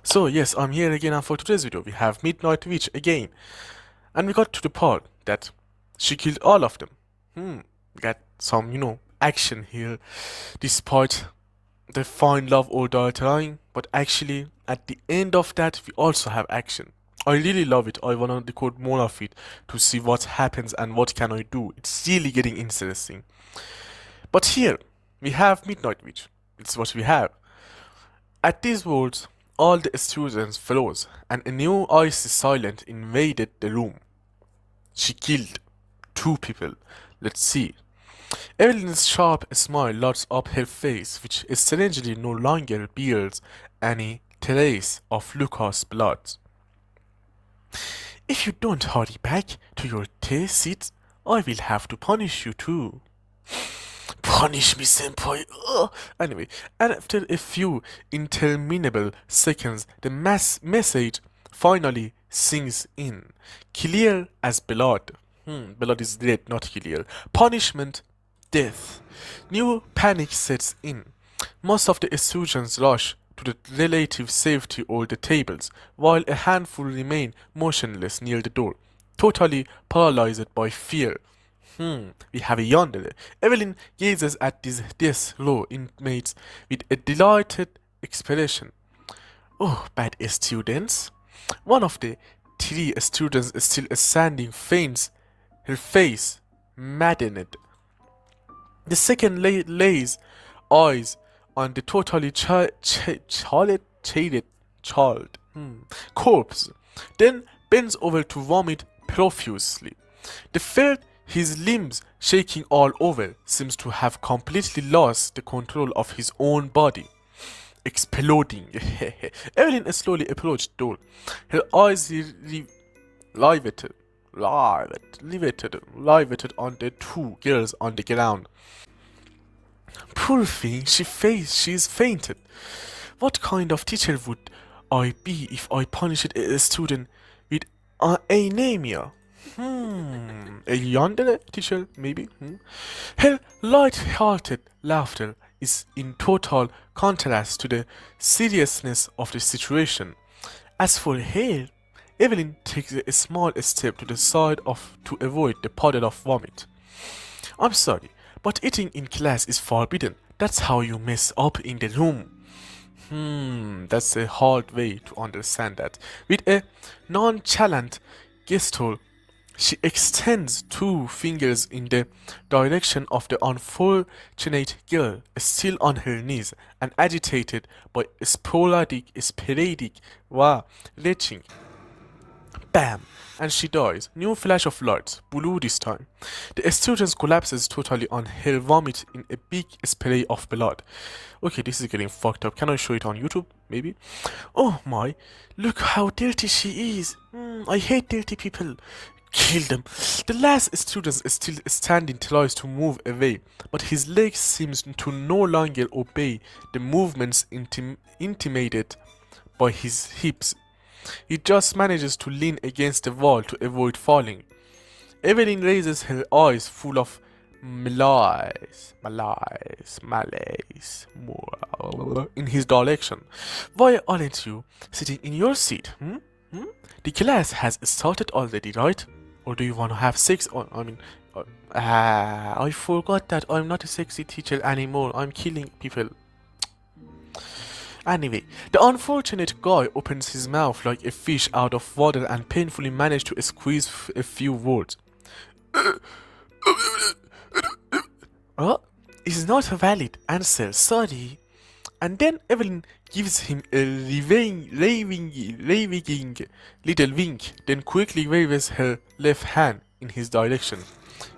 So yes, I'm here again, and for today's video we have Midnight Witch again. And we got to the part that she killed all of them. We got some, action here, despite the find love or die trying, but actually at the end of that we also have action. I really love it. I wanna record more of it to see what happens and what can I do. It's really getting interesting. But here we have Midnight Witch. It's what we have. At these words, all the students froze, and a new icy silence invaded the room. She killed 2 people. Let's see. Evelyn's sharp smile lights up her face, which strangely no longer bears any trace of Lucas' blood. If you don't hurry back to your seats, I will have to punish you too. Punish me, senpai. Ugh. Anyway, and after a few interminable seconds, the message finally sinks in. Clear as blood. Blood is dead, not clear. Punishment, death. New panic sets in. Most of the students rush to the relative safety of the tables, while a handful remain motionless near the door, totally paralyzed by fear. We have a yonder. Evelyn gazes at these low inmates with a delighted expression. Oh, bad students. One of the 3 students still standing faints, her face maddened. The second lays eyes on the totally shaded child corpse, then bends over to vomit profusely. The third, his limbs shaking all over, seems to have completely lost the control of his own body. Exploding. Evelyn slowly approached the door. Her eyes riveted on the 2 girls on the ground. Poor thing, she's fainted. What kind of teacher would I be if I punished a student with anemia? A yonder teacher, maybe? Her light-hearted laughter is in total contrast to the seriousness of the situation. As for her, Evelyn takes a small step to the side to avoid the puddle of vomit. I'm sorry, but eating in class is forbidden. That's how you mess up in the room. That's a hard way to understand that. With a nonchalant gesture, she extends 2 fingers in the direction of the unfortunate girl, still on her knees and agitated by sporadic retching. Bam! And she dies. New flash of lights, blue this time. The student collapses totally on her vomit in a big spray of blood. Okay, this is getting fucked up. Can I show it on YouTube? Maybe? Oh my, look how dirty she is. I hate dirty people. Kill them. The last student is still standing, tries to move away, but his legs seems to no longer obey the movements intimated by his hips. He just manages to lean against the wall to avoid falling. Evelyn raises her eyes full of malaise in his direction. Why aren't you sitting in your seat? The class has started already, right? Or do you want to have sex? I forgot that I'm not a sexy teacher anymore. I'm killing people. Anyway, the unfortunate guy opens his mouth like a fish out of water and painfully manages to squeeze a few words. Oh, it's not a valid answer, sorry. And then Evelyn gives him a raving little wink, then quickly waves her left hand in his direction.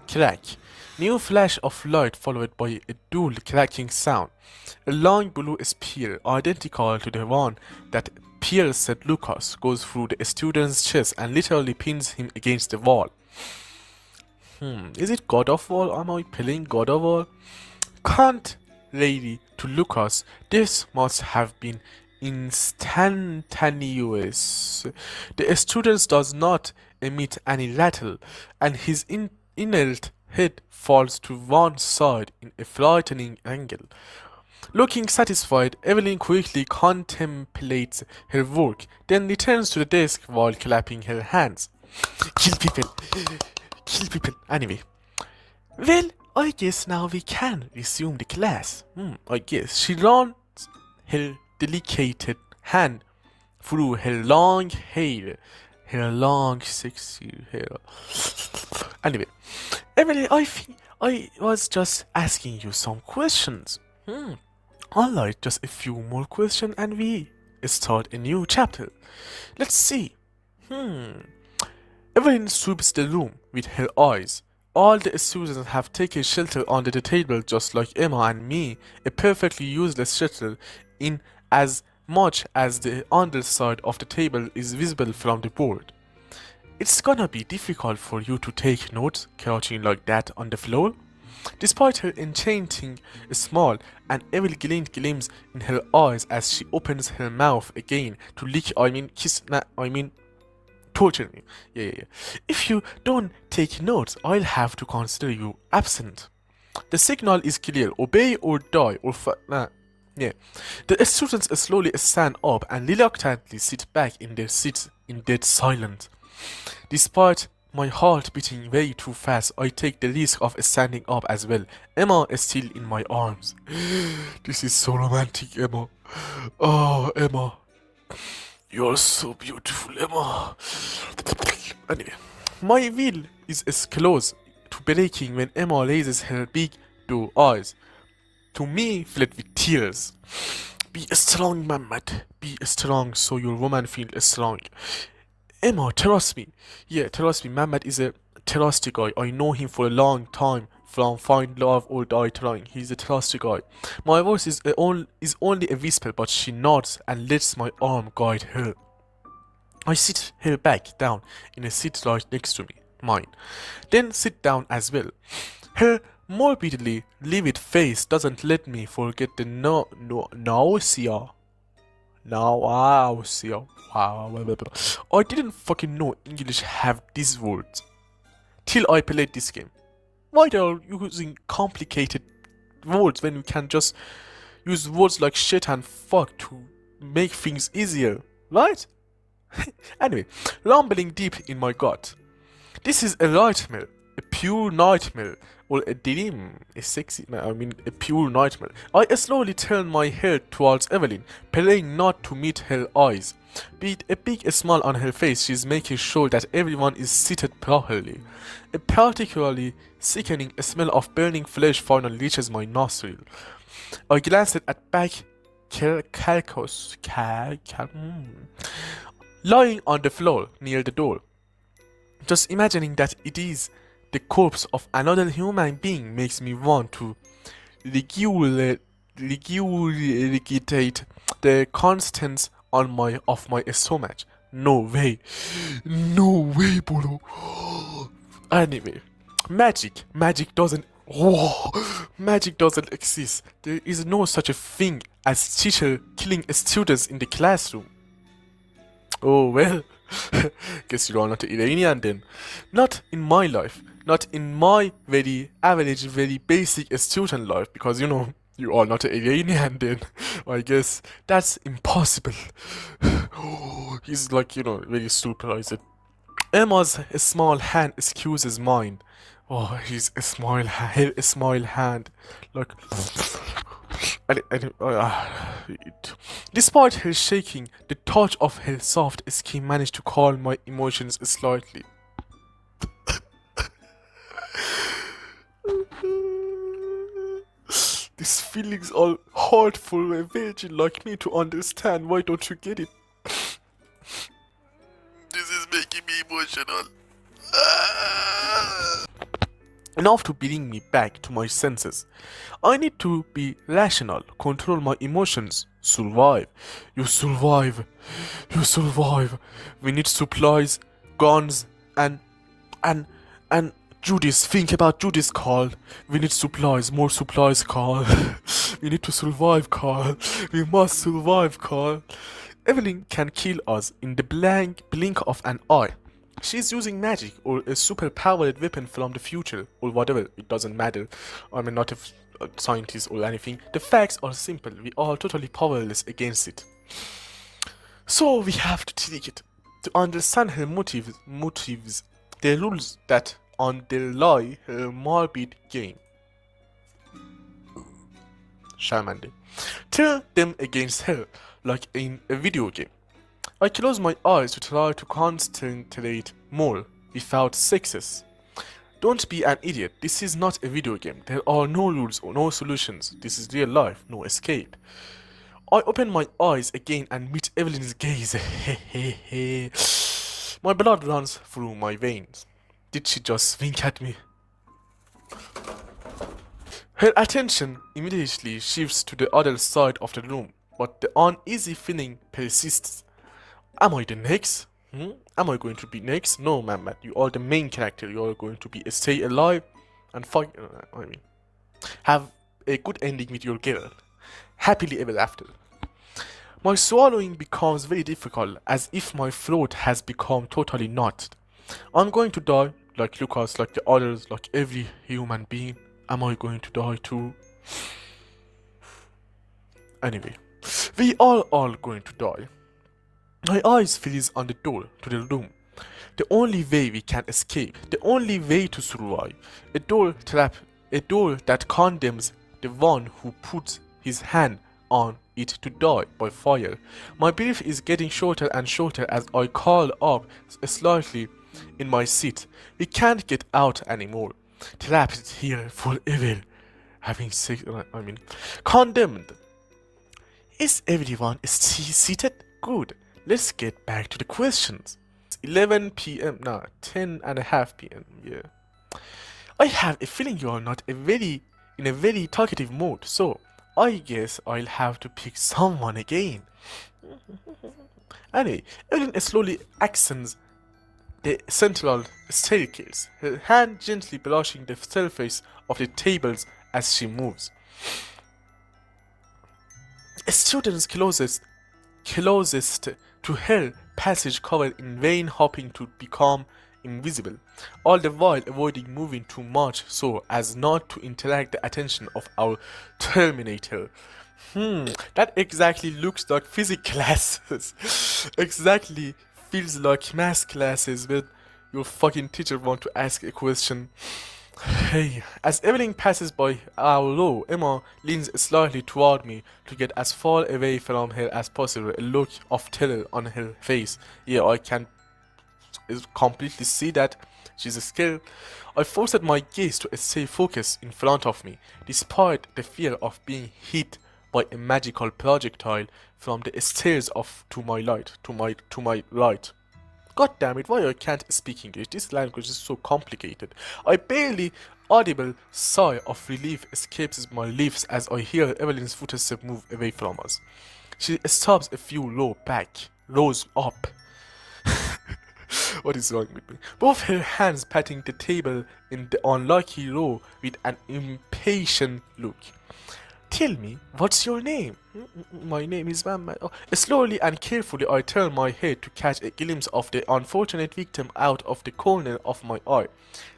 Crack. New flash of light followed by a dull cracking sound. A long blue spear, identical to the one that pierced Lucas, goes through the student's chest and literally pins him against the wall. Is it God of War? Am I playing God of War? Can't lady to Lucas, this must have been instantaneous. The student does not emit any rattle, and his inert head falls to one side in a frightening angle. Looking satisfied, Evelyn quickly contemplates her work, then returns to the desk while clapping her hands. Kill people! Kill people! Anyway. Well, I guess now we can resume the class. I guess. She runs her delicate hand through her long hair. Her long, sexy hair. Anyway, Emily, I was just asking you some questions. Alright, just a few more questions and we start a new chapter. Let's see. Evelyn sweeps the room with her eyes. All the students have taken shelter under the table just like Emma and me, a perfectly useless shelter in as much as the underside of the table is visible from the board. It's gonna be difficult for you to take notes crouching like that on the floor. Despite her enchanting smile, an evil glint gleams in her eyes as she opens her mouth again to lick, torture me. Yeah. If you don't take notes, I'll have to consider you absent. The signal is clear. Obey or die or yeah. The students slowly stand up and reluctantly sit back in their seats in dead silence. Despite my heart beating way too fast, I take the risk of standing up as well. Emma is still in my arms. This is so romantic, Emma. Oh, Emma. You're so beautiful, Emma. Anyway, my will is as close to breaking when Emma raises her big blue eyes to me filled with tears. Be strong, Mehmet. Be strong so your woman feels strong. Emma, trust me. Yeah, trust me. Mehmet is a trusty guy. I know him for a long time. From Find Love or Die Trying. He's a trusty guy. My voice is only a whisper, but she nods and lets my arm guide her. I sit her back down in a seat right next to me, mine. Then sit down as well. Her morbidly livid face doesn't let me forget the nausea. Nausea. I didn't fucking know English have these words till I played this game. Why are you using complicated words when you can just use words like shit and fuck to make things easier, right? Anyway, rumbling deep in my gut. This is a nightmare, a pure nightmare, or a dream, a pure nightmare. I slowly turn my head towards Evelyn, praying not to meet her eyes. With a big smile on her face, she's making sure that everyone is seated properly. A particularly sickening smell of burning flesh finally reaches my nostril. I glanced at back lying on the floor near the door. Just imagining that it is the corpse of another human being makes me want to regurgitate the contents of my stomach. No way, bro. Anyway, magic doesn't exist. There is no such a thing as teacher killing students in the classroom. Oh well, guess you are not Iranian then. Not in my life, not in my very average, very basic student life, because you are not Iranian then. I guess that's impossible. He's like, very surprised. Emma's small hand excuses mine. Oh, his small hand, like. Despite her shaking, the touch of her soft skin managed to calm my emotions slightly. These feelings are hard for a virgin like me to understand. Why don't you get it? This is making me emotional. Enough to bring me back to my senses. I need to be rational, control my emotions, survive. You survive. We need supplies, guns, and Judas. Think about Judas, Carl. We need supplies, more supplies, Carl. We need to survive, Carl. We must survive, Carl. Evelyn can kill us in the blink of an eye. She's using magic or a super-powered weapon from the future or whatever. It doesn't matter. scientist or anything. The facts are simple. We are totally powerless against it. So we have to take it. To understand her motives, the rules that underlie her morbid game. Charmander. Turn them against her, like in a video game. I close my eyes to try to concentrate more, without success. Don't be an idiot, this is not a video game. There are no rules or no solutions. This is real life, no escape. I open my eyes again and meet Evelyn's gaze. My blood runs through my veins. Did she just wink at me? Her attention immediately shifts to the other side of the room, but the uneasy feeling persists. Am I the next? Am I going to be next? No, man, you are the main character. You are going to be stay alive and fight. Have a good ending with your girl. Happily ever after. My swallowing becomes very difficult, as if my throat has become totally knotted. I'm going to die, like Lucas, like the others, like every human being. Am I going to die too? Anyway, we all are going to die. My eyes freeze on the door to the room. The only way we can escape, the only way to survive. A door that condemns the one who puts his hand on it to die by fire. My breath is getting shorter and shorter as I curl up slightly in my seat. We can't get out anymore. Trapped here forever. Condemned. Is everyone seated? Good. Let's get back to the questions. It's 11 p.m. No, 10:30 p.m. Yeah. I have a feeling you are not in a very talkative mood, so I guess I'll have to pick someone again. Anyway, Evelyn slowly ascends the central staircase, her hand gently brushing the surface of the tables as she moves. A student's closest to her passage covered in vain hoping to become invisible, all the while avoiding moving too much so as not to attract the attention of our Terminator. That exactly looks like physics classes. Exactly feels like math classes when your fucking teacher want to ask a question. Hey, as Evelyn passes by our row, Emma leans slightly toward me to get as far away from her as possible, a look of terror on her face. Yeah, I can completely see that she's scared. I forced my gaze to stay focused in front of me, despite the fear of being hit by a magical projectile from the stairs to my right. God damn it, why I can't speak English? This language is so complicated. A barely audible sigh of relief escapes my lips as I hear Evelyn's footsteps move away from us. She stops a few rows up. What is wrong with me? Both her hands patting the table in the unlucky row with an impatient look. Tell me, what's your name? My name is Mama. Oh. Slowly and carefully I turn my head to catch a glimpse of the unfortunate victim out of the corner of my eye,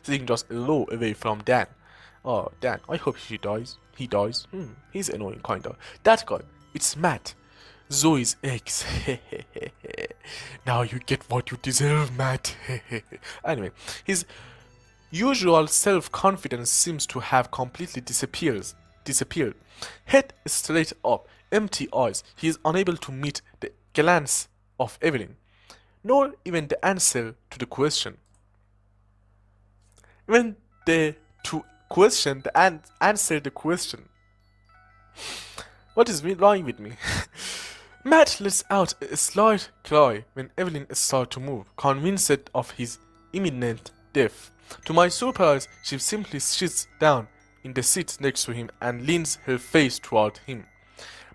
sitting just a row away from Dan. Oh, Dan, I hope he dies. He dies. He's annoying, kinda. That guy, it's Matt, Zoe's ex. Now you get what you deserve, Matt. Anyway, his usual self-confidence seems to have completely disappeared. Head straight up, empty eyes, he is unable to meet the glance of Evelyn, nor even the answer to the question. Answer the question. What is wrong with me? Matt lets out a slight cry when Evelyn starts to move, convinced of his imminent death. To my surprise, she simply sits down in the seat next to him and leans her face toward him.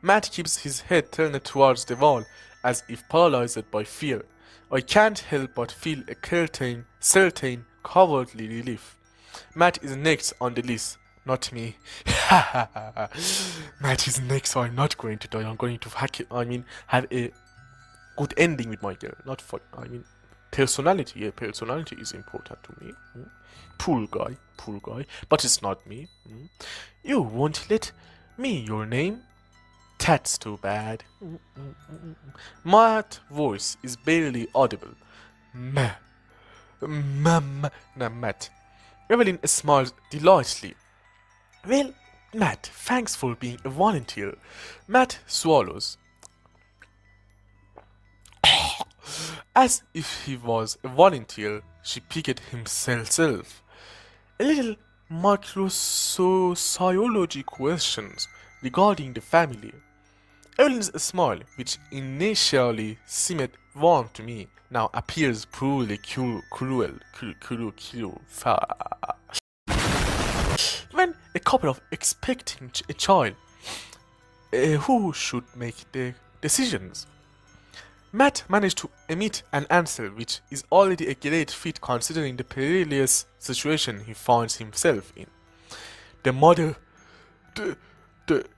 Matt keeps his head turned towards the wall as if paralyzed by fear. I can't help but feel a certain cowardly relief. Matt is next on the list, not me. Matt is next, so I'm not going to die. I'm going to have a good ending with my girl. Personality, yeah, personality is important to me. Poor guy, but it's not me. You won't let me your name? That's too bad. My voice is barely audible. Meh. Matt. Evelyn smiles delightedly. Well, Matt, thanks for being a volunteer. Matt swallows. As if he was a volunteer, she picked himself. A little microsociology questions regarding the family. Evelyn's smile, which initially seemed warm to me, now appears cruel. When a couple of expecting a child, who should make the decisions? Matt managed to emit an answer which is already a great feat considering the perilous situation he finds himself in. The mother, the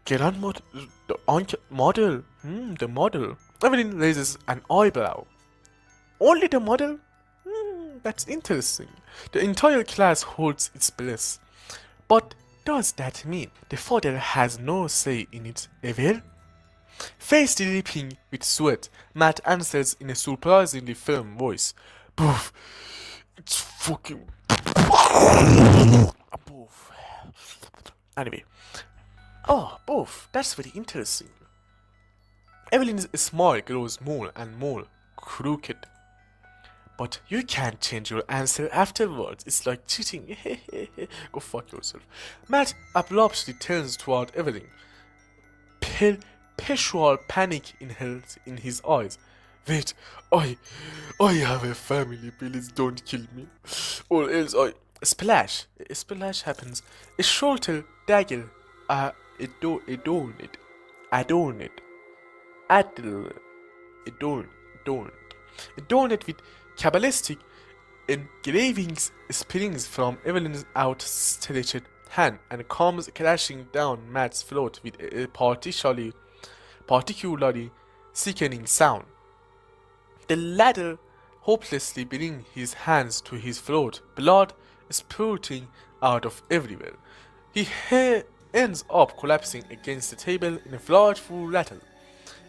grandmother, the model, the model. Evelyn raises an eyebrow. Only the model? That's interesting. The entire class holds its breath. But does that mean the father has no say in it ever? Face dripping with sweat, Matt answers in a surprisingly firm voice. Boof. It's fucking... Boof. Anyway. Oh, boof. That's very interesting. Evelyn's smile grows more and more crooked. But you can't change your answer afterwards. It's like cheating. Go fuck yourself. Matt abruptly turns toward Evelyn. Perpetual panic in his eyes. Wait, I have a family. Please don't kill me, or else I splash. A splash happens. A shorter dagger. Adorn it. Adorn it with Kabbalistic engravings springs from Evelyn's outstretched hand and comes crashing down Matt's throat with a particularly sickening sound. The latter hopelessly brings his hands to his throat, blood spurting out of everywhere. He ends up collapsing against the table in a frightful rattle.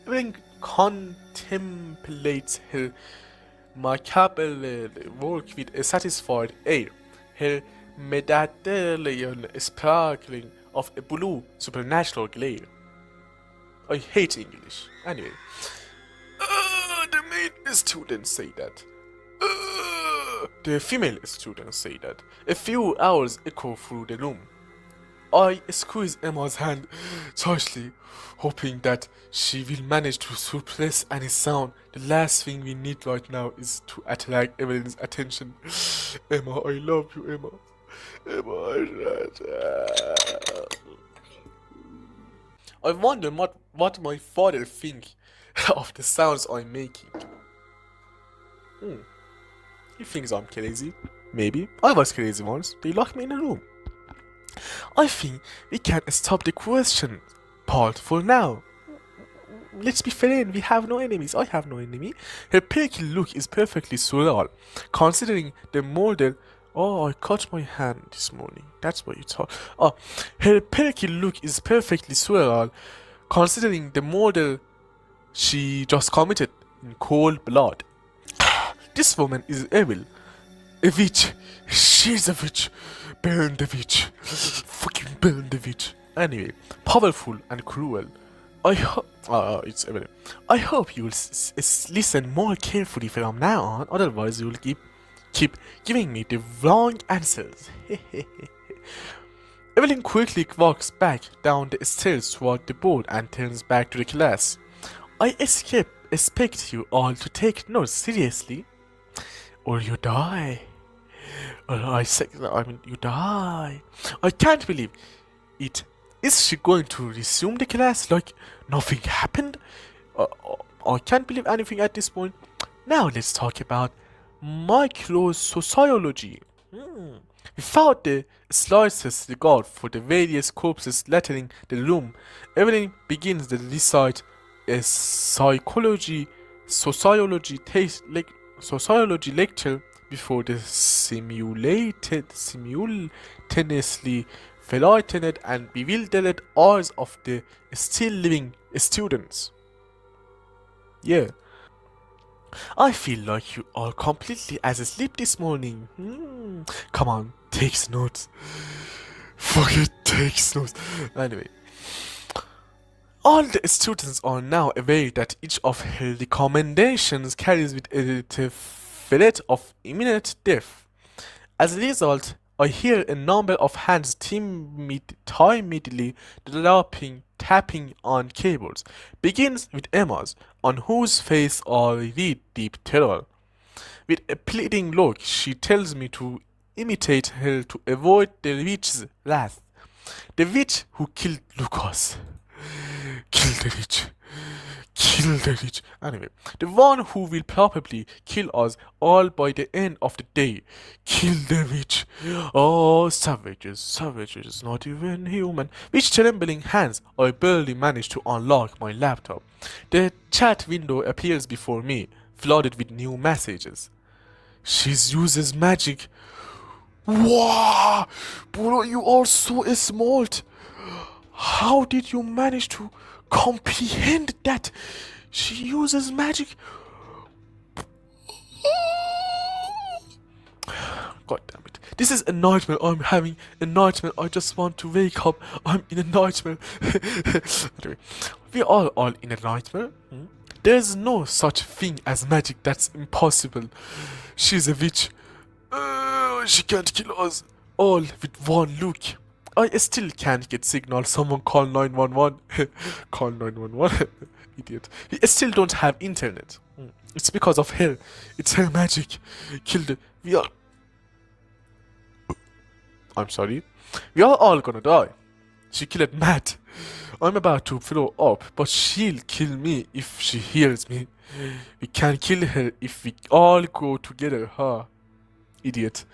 Evelyn contemplates her macabre work with a satisfied air, her medallion sparkling of a blue supernatural glare. I hate English. Anyway. The male students say that. The female students say that. A few hours echo through the room. I squeeze Emma's hand tightly, hoping that she will manage to suppress any sound. The last thing we need right now is to attract Evelyn's attention. Emma, I love you, Emma. I wonder what my father thinks of the sounds I'm making. He thinks I'm crazy. Maybe. I was crazy once. They locked me in a room. I think we can stop the question part for now. Let's be fair, we have no enemies. I have no enemy. Her perky look is perfectly surreal, considering the model. Oh, I cut my hand this morning. That's what you thought. Oh, her perky look is perfectly surreal, considering the murder she just committed in cold blood. This woman is evil. A witch. She's a witch. Burn the witch. Fucking burn the witch. Anyway, powerful and cruel. It's evident. I hope you'll listen more carefully from now on, otherwise you'll keep giving me the wrong answers. Evelyn quickly walks back down the stairs toward the board and turns back to the class. I expect you all to take notes seriously, or you die. You die. I can't believe it. Is she going to resume the class like nothing happened? I can't believe anything at this point. Now let's talk about microsociology. Without the slightest regard for the various corpses littering the room, Evelyn begins to recite a sociology taste like sociology lecture before the simultaneously frightened and bewildered eyes of the still living students. Yeah. I feel like you are completely asleep this morning. Come on, take notes. Fuck it, take notes. Anyway, all the students are now aware that each of her recommendations carries with it a threat of imminent death. As a result, I hear a number of hands timidly tapping on keyboards. Begins with Emma's, on whose face I read deep terror. With a pleading look, she tells me to imitate her to avoid the witch's wrath. The witch who killed Lucas. Kill the witch. Kill the witch. Anyway, the one who will probably kill us all by the end of the day. Kill the witch. Oh, savages, not even human. With trembling hands, I barely manage to unlock my laptop. The chat window appears before me, flooded with new messages. She uses magic. Wow! Bro, you are so smart. How did you manage to comprehend that? She uses magic. God damn it. This is a nightmare. I'm having a nightmare. I just want to wake up. I'm in a nightmare. Anyway, we are all in a nightmare. There's no such thing as magic. That's impossible. She's a witch. She can't kill us all with one look. I still can't get signal. Someone call 911. Call 911. Idiot. We still don't have internet. It's because of her. It's her magic. Killed. I'm sorry. We are all gonna die. She killed Matt. I'm about to throw up, but she'll kill me if she hears me. We can kill her if we all go together, huh? Idiot.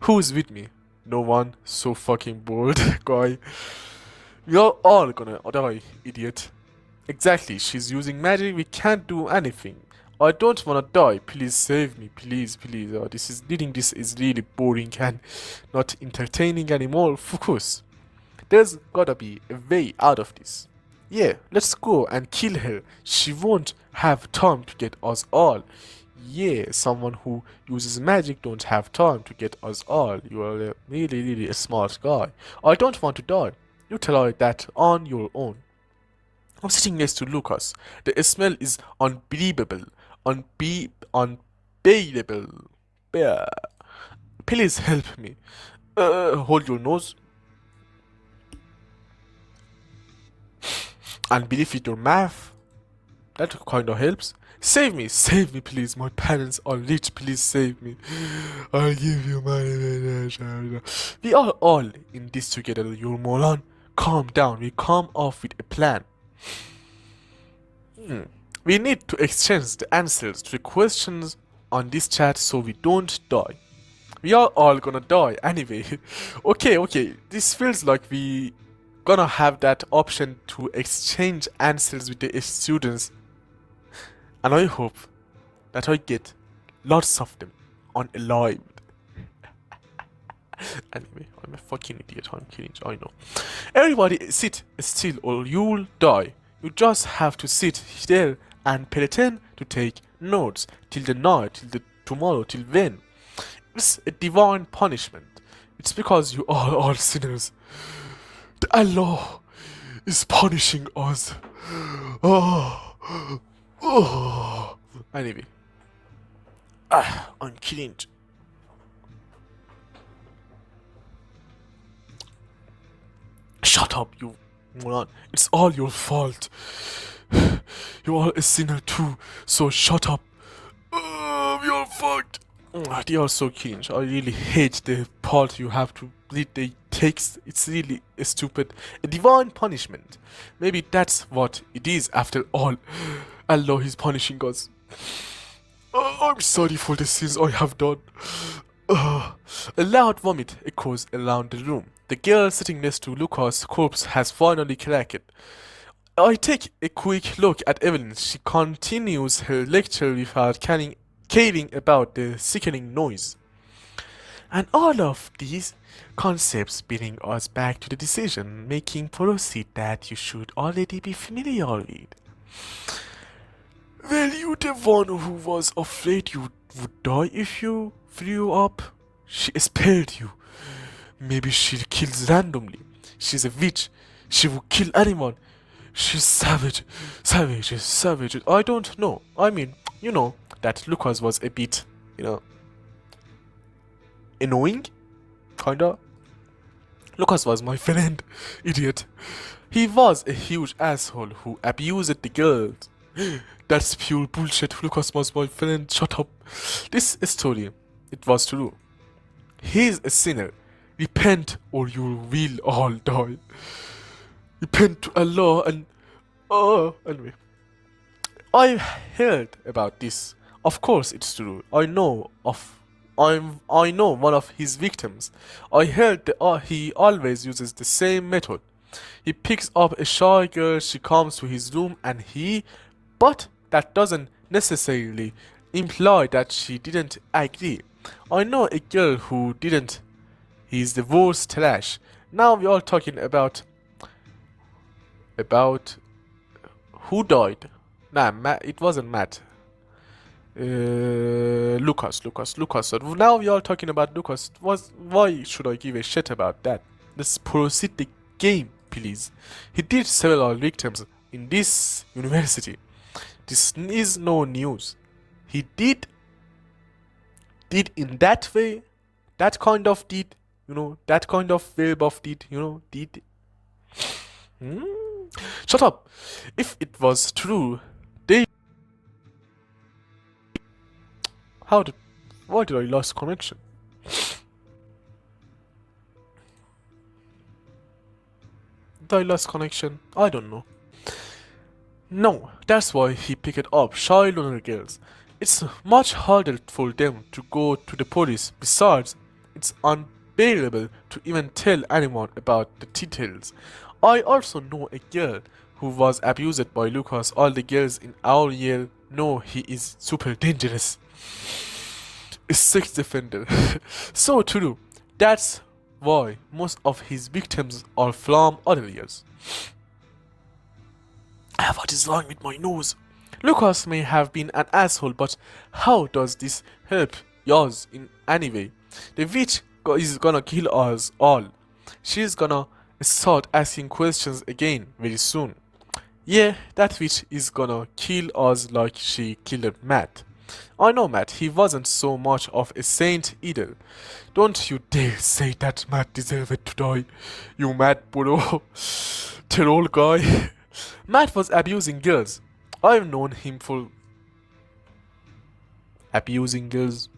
Who's with me? No one. So fucking bored, guy. We are all gonna die, idiot. Exactly, she's using magic, we can't do anything. I don't wanna die, please save me, please. This is really boring and not entertaining anymore, focus. There's gotta be a way out of this. Yeah, let's go and kill her. She won't have time to get us all. Yeah, someone who uses magic don't have time to get us all. You are really a smart guy. I don't want to die. You tell her that on your own. I'm sitting next to Lucas. The smell is unbelievable. Unbearable. Please help me. Hold your nose. And breathe with your mouth. That kinda helps. Save me, please. My parents are rich, please save me. I'll give you money. We are all in this together, you moron. Calm down, we come off with a plan. We need to exchange the answers to the questions on this chat so we don't die. We are all gonna die anyway. Okay, this feels like we gonna have that option to exchange answers with the students. And I hope that I get lots of them unalive. Anyway, I'm a fucking idiot. I'm kidding. I know. Everybody sit still or you'll die. You just have to sit there and pretend to take notes till the night, till the tomorrow, till when. It's a divine punishment. It's because you are all sinners. The Allah is punishing us. Anyway. I'm kidding. Shut up, you moron. It's all your fault. You are a sinner too, so shut up. You're fucked. They are so cringe. I really hate the part you have to read the text. It's really stupid. A divine punishment. Maybe that's what it is after all. Allah is punishing us. I'm sorry for the sins I have done. A loud vomit echoes around the room. The girl sitting next to Lucas' corpse has finally cracked. I take a quick look at Evelyn. She continues her lecture without caring caring about the sickening noise. And all of these concepts bring us back to the decision-making process that you should already be familiar with. Were you the one who was afraid you would die if you threw up? She spared you. Maybe she kills randomly. She's a witch. She will kill anyone. She's savage. Savage. I don't know. I mean, you know, that Lucas was a bit, annoying? Kinda. Lucas was my friend. Idiot. He was a huge asshole who abused the girls. That's pure bullshit. Lucas was my friend. Shut up. This story, it was true. He's a sinner. Repent or you will all die. Repent to Allah and... anyway. I heard about this. Of course it's true. I know one of his victims. I heard that he always uses the same method. He picks up a shy girl, she comes to his room and but that doesn't necessarily imply that she didn't agree. I know a girl who didn't. He's the worst trash. Now we are talking about who died. Nah, it wasn't Matt. Lucas. So now we are talking about Lucas. Why should I give a shit about that? Let's proceed the game, please. He did several victims in this university. This is no news. He did in that way, that kind of deed, that kind of verb of deed, did. Shut up. If it was true, why did I lose connection? Did I lose connection? I don't know. No, that's why he picked up shy loner girls. It's much harder for them to go to the police. Besides, it's unbearable to even tell anyone about the details. I also know a girl who was abused by Lucas. All the girls in our year know he is super dangerous. A sex offender. So true. That's why most of his victims are from other years. What is wrong with my nose? Lucas may have been an asshole, but how does this help yours in any way? The witch is gonna kill us all. She's gonna start asking questions again very soon. Yeah, that witch is gonna kill us like she killed Matt. I know Matt, he wasn't so much of a saint either. Don't you dare say that Matt deserved to die, you mad bro. Troll guy. Matt was abusing girls. I've known him for abusing girls.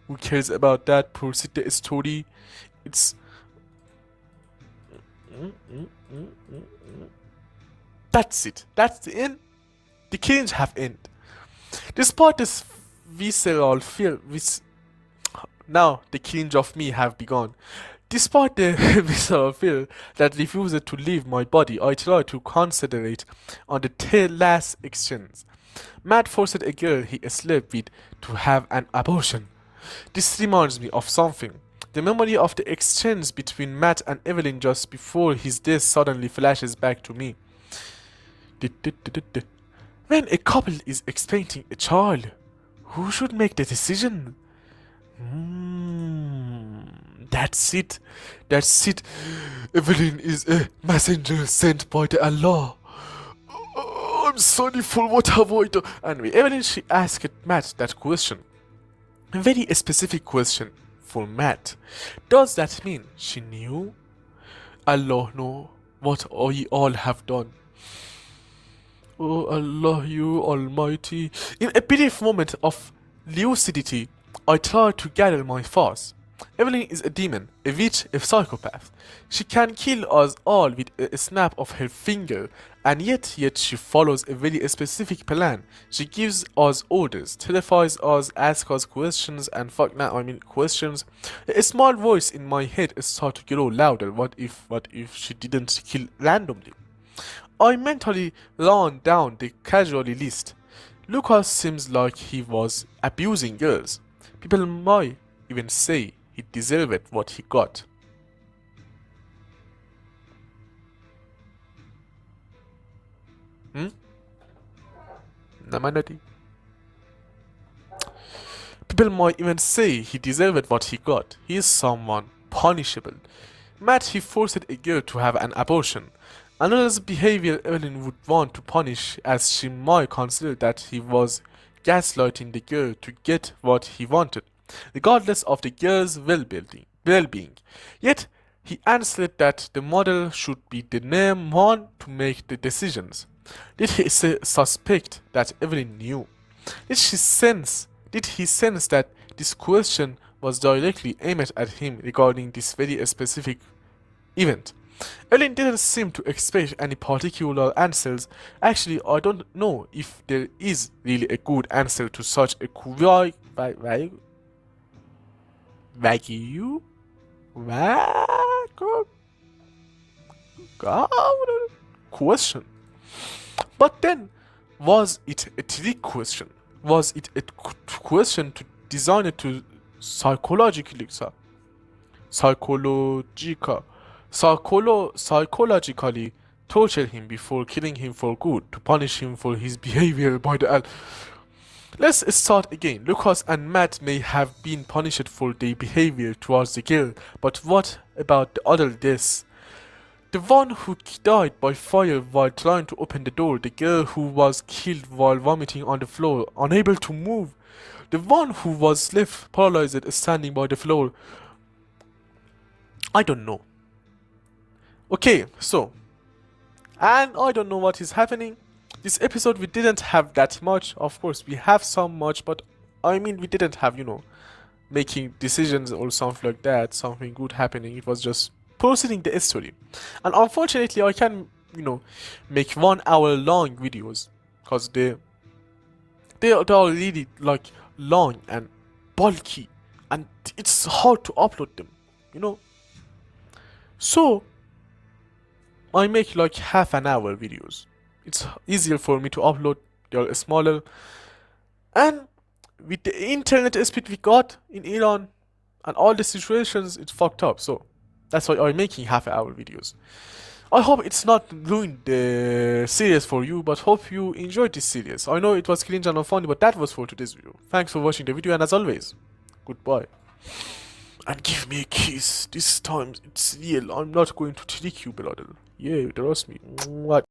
Who cares about that? Proceed the story. It's that's it. That's the end. The killings have ended. Despite this visceral fear, now the killings of me have begun. Despite the visceral fear that refused to leave my body, I tried to concentrate on the last exchange. Matt forced a girl he slept with to have an abortion. This reminds me of something. The memory of the exchange between Matt and Evelyn just before his death suddenly flashes back to me. When a couple is expecting a child, who should make the decision? That's it. Evelyn is a messenger sent by the Allah. I'm sorry for what have I done. Anyway, Evelyn, she asked Matt that question. A very specific question for Matt. Does that mean she knew? Allah knows what we all have done. Oh Allah, you almighty. In a brief moment of lucidity, I tried to gather my thoughts. Evelyn is a demon, a witch, a psychopath. She can kill us all with a snap of her finger, and yet she follows a very specific plan. She gives us orders, terrifies us, asks us questions, and questions. A small voice in my head started to grow louder. What if she didn't kill randomly? I mentally ran down the casualty list. Lucas seems like he was abusing girls. People might even say he deserved what he got. Namanati. People might even say he deserved what he got. He is someone punishable. Matt, he forced a girl to have an abortion. Another behavior Evelyn would want to punish, as she might consider that he was gaslighting the girl to get what he wanted, regardless of the girl's well-being. Yet, he answered that the model should be the name one to make the decisions. Did he suspect that Evelyn knew? Did he sense that this question was directly aimed at him regarding this very specific event? Evelyn didn't seem to expect any particular answers. Actually, I don't know if there is really a good answer to such a question. But then, was it a trick question? Was it a question designed to psychologically torture him before killing him for good, to punish him for his behavior by the Let's start again. Lucas and Matt may have been punished for their behavior towards the girl, but what about the other deaths? The one who died by fire while trying to open the door, the girl who was killed while vomiting on the floor, unable to move, the one who was left paralyzed standing by the floor. I don't know. Okay, so, and I don't know what is happening. This episode we didn't have that much. Of course, we have some much, but I mean we didn't have, making decisions or something like that, something good happening. It was just proceeding the story. And unfortunately, I can, make 1 hour long videos because they are really like long and bulky, and it's hard to upload them, So I make like half an hour videos. It's easier for me to upload. They're smaller, and with the internet speed we got in Iran and all the situations, it's fucked up. So that's why I'm making half-hour videos. I hope it's not ruined the series for you, but hope you enjoyed this series. I know it was cringe and unfunny, but that was for today's video. Thanks for watching the video, and as always, goodbye. And give me a kiss. This time it's real. I'm not going to trick you, brother. Yeah, trust me. Mwah.